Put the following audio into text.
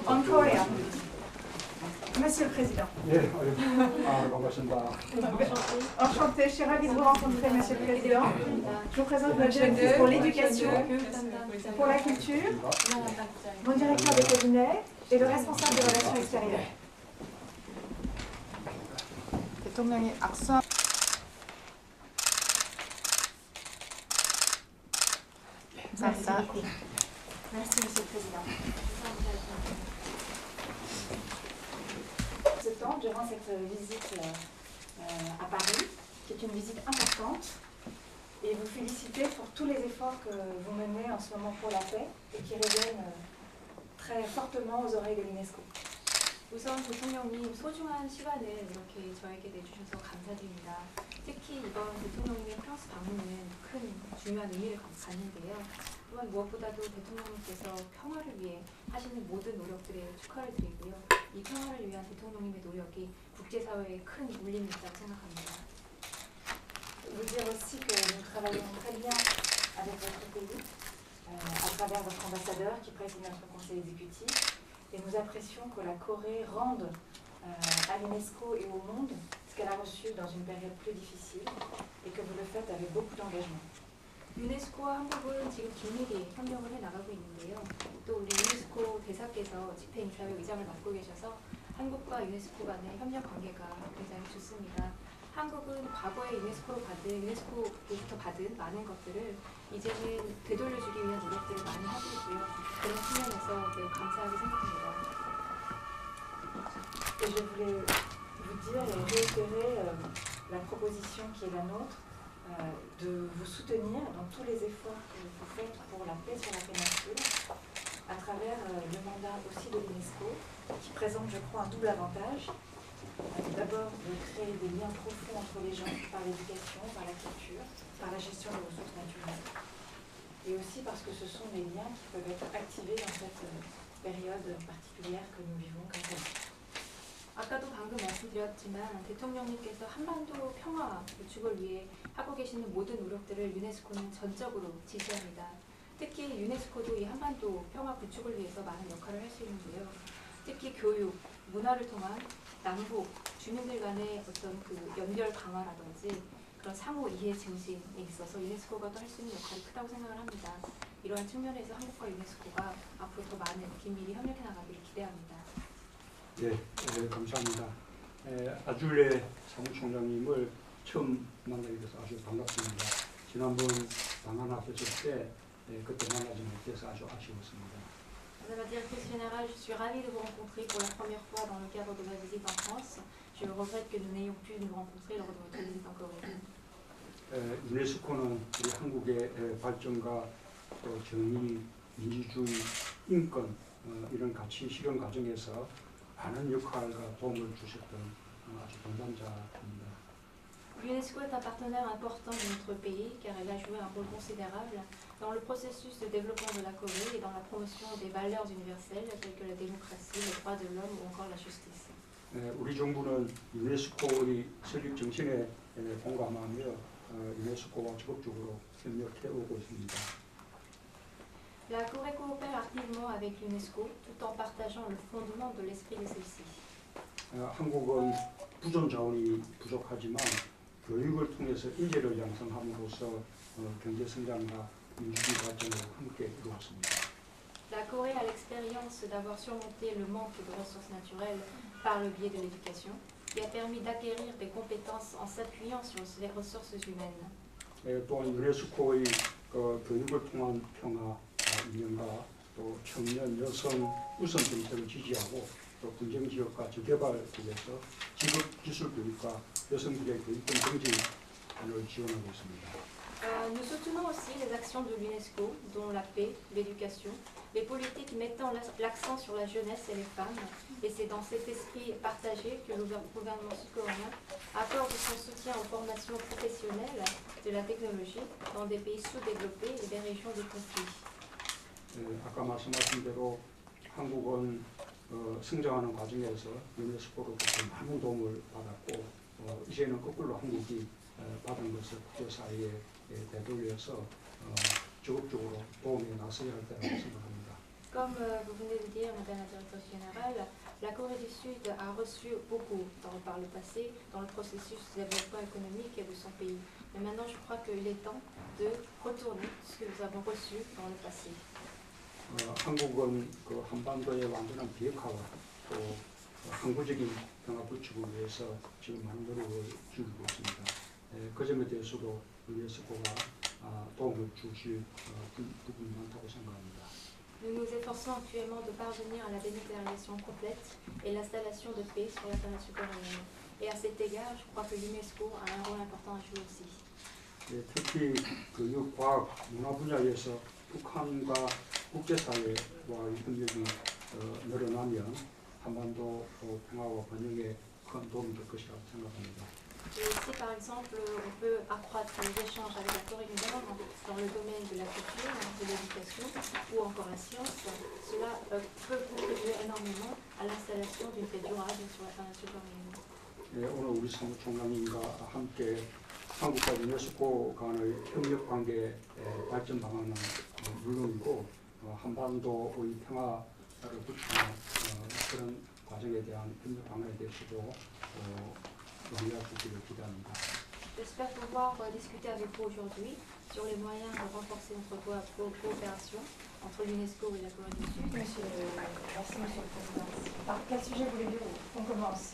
on Korea. Monsieur le Président. 예, 반갑습니다. Enchantée, je suis ravie de vous rencontrer, Monsieur le Président. Je vous présente notre directrice pour l'éducation, pour la culture, mon directeur de cabinet et le responsable des relations extérieures. 대통령이 악수. Merci, Monsieur le Président. Ce temps, durant cette visite à Paris, qui est une visite importante, et vous féliciter pour tous les efforts que vous menez en ce moment pour la paix et qui résonnent très fortement aux oreilles de l'UNESCO. 우선 대통령님 소중한 시간을 이렇게 저에게 내주셔서 감사드립니다. 특히 이번 대통령님의 프랑스 방문은 큰 중요한 의미를 갖는데요. 또한 무엇보다도 대통령님께서 평화를 위해 하시는 모든 노력들에 축하를 드리고요. 이 평화를 위한 대통령님의 노력이 국제사회에 큰 울림이 있다고 생각합니다. Vous dire aussi que nous travaillons très bien avec votre pays, à travers votre ambassadeur qui préside notre conseil exécutif. Et nous apprécions que la Corée rende à l'UNESCO et au monde ce qu'elle a reçu dans une période plus difficile et que vous le faites avec beaucoup d'engagement. 유네스코와 한국은 지금 긴밀히 협력을 해나가고 있는데요. 또 우리 유네스코 대사께서 집회 인사회 의장을 맡고 계셔서 한국과 유네스코 간의 협력 관계가 굉장히 좋습니다. 한국은 과거에 유네스코로부터 받은 많은 것들을 이제는 되돌려주기 위한 노력들을 많이 하고 있고요. 그런 측면에서 매우 감사하게 생각합니다. Et je voulais vous dire et réitérer la proposition qui est la nôtre de vous soutenir dans tous les efforts que vous faites pour la paix sur la péninsule à travers le mandat aussi de l'UNESCO qui présente, je crois, un double avantage. D'abord, de créer des liens profonds entre les gens par l'éducation, par la culture, par la gestion des ressources naturelles. Et aussi parce que ce sont des liens qui peuvent être activés dans cette période particulière que nous vivons comme ça. 아까도 방금 말씀드렸지만 대통령님께서 한반도 평화 구축을 위해 하고 계시는 모든 노력들을 유네스코는 전적으로 지지합니다. 특히 유네스코도 이 한반도 평화 구축을 위해서 많은 역할을 할 수 있는데요. 특히 교육, 문화를 통한 남북 주민들 간의 어떤 그 연결 강화라든지 그런 상호 이해 증진에 있어서 유네스코가 또 할 수 있는 역할이 크다고 생각을 합니다. 이러한 측면에서 한국과 유네스코가 앞으로 더 많은 긴밀히 협력해 나가기를 기대합니다. 예, 감사합니다. 아줄레 사무총장님을 처음 만나게 돼서 아주 반갑습니다. 지난번 방한하셨을 때 그때 만나지 못해서 아주 아쉬웠습니다. Madame la directrice générale, je suis ravie de vous rencontrer pour la première fois dans le cadre de ma visite en France. Je regrette que nous n'ayons pu nous rencontrer lors de votre visite en Corée. 유네스코는 우리 한국의 발전과 또 정의, 민주주의, 인권 이런 가치 실현 과정에서 많은 역할과 도움을 주셨던 아주 동반자입니다. L'UNESCO est un partenaire important de notre pays car elle a joué un rôle considérable dans le processus de développement de la Corée et dans la promotion des valeurs universelles telles que la démocratie, les droits de l'homme ou encore la justice. 우리 정부는 유네스코의 설립 정신에 공감하며 유네스코와 적극적으로 협력해 오고 있습니다. La Corée coopère activement avec l'UNESCO tout en partageant le fondement de l'esprit de celle-ci. 한국은 부존 자원이 부족하지만 교육을 통해서 인재를 양성함으로써 경제 성장과 민주주의 발전을 함께 이루었습니다. La Corée a l'expérience d'avoir surmonté le manque de ressources naturelles par le biais de l'éducation, qui a permis d'acquérir des compétences en s'appuyant sur les ressources humaines. 또한 유네스코의 교육을 통한 평화 인연과 또 청년 여성 우선 정책을 지지하고 또 분쟁 지역과 저개발을 위해서 직업 기술 교육과 여성들의 교육권 증진을 지원하고 있습니다. Nous soutenons aussi les actions de l'UNESCO, dont la paix, l'éducation, les politiques mettant l'accent sur la jeunesse et les femmes. Et c'est dans cet esprit partagé que le gouvernement sud-coréen accorde son soutien aux formations professionnelles de la technologie dans des pays sous-développés et des régions de conflit. 아까 말씀하신 대로 한국은 성장하는 과정에서 유네스코로부터 많은 도움을 받았고 이제는 거꾸로 한국이 받은 것을 국제사회에 되돌려서 적극적으로 도움에 나서야 할 때라고 생각합니다. Comme vous venez de dire, Madame la Directrice Générale, la Corée du Sud a reçu beaucoup par le passé dans le processus de développement économique de son pays. Mais maintenant, je crois qu'il est temps de retourner ce que nous avons reçu dans le passé. 한국은 그 한반도의 완전한 비핵화와 또 항구적인 평화 구축을 위해서 지금 많은 노력을 기울이고 있습니다. 그 점에 대해서도 유네스코가 도움을 주실 부분이 많다고 생각합니다. Nous nous efforçons actuellement de parvenir à la dénucléarisation complète et l'installation de paix sur la péninsule coréenne. Et à cet égard, je crois que l'UNESCO a un rôle important à jouer aussi. 특히 교육, 과학, 문화 분야에서 북한과 국제사회와의 협력이 늘어나면 한반도 평화와 번영에 큰 도움이 될 것이라고 생각합니다. Et si par exemple on peut accroître les échanges avec la Corée du Nord dans le domaine de la culture, de l'éducation ou encore la science, cela peut contribuer énormément à l'installation d'une paix durable sur la péninsule coréenne. 오늘 우리 사무총장님과 함께 한국과 유네스코 간의 협력 관계 발전 방안은 물론이고 한반도의 평화를 구축하는 그런 과정에 대한 협력 방안에 대해서도 논의할 수 있기를 기대합니다. J'espère pouvoir discuter avec vous aujourd'hui sur les moyens de renforcer notre coopération entre l'UNESCO et la Corée du Sud. Merci, Monsieur le Président. Par quel sujet voulez-vous qu'on commence?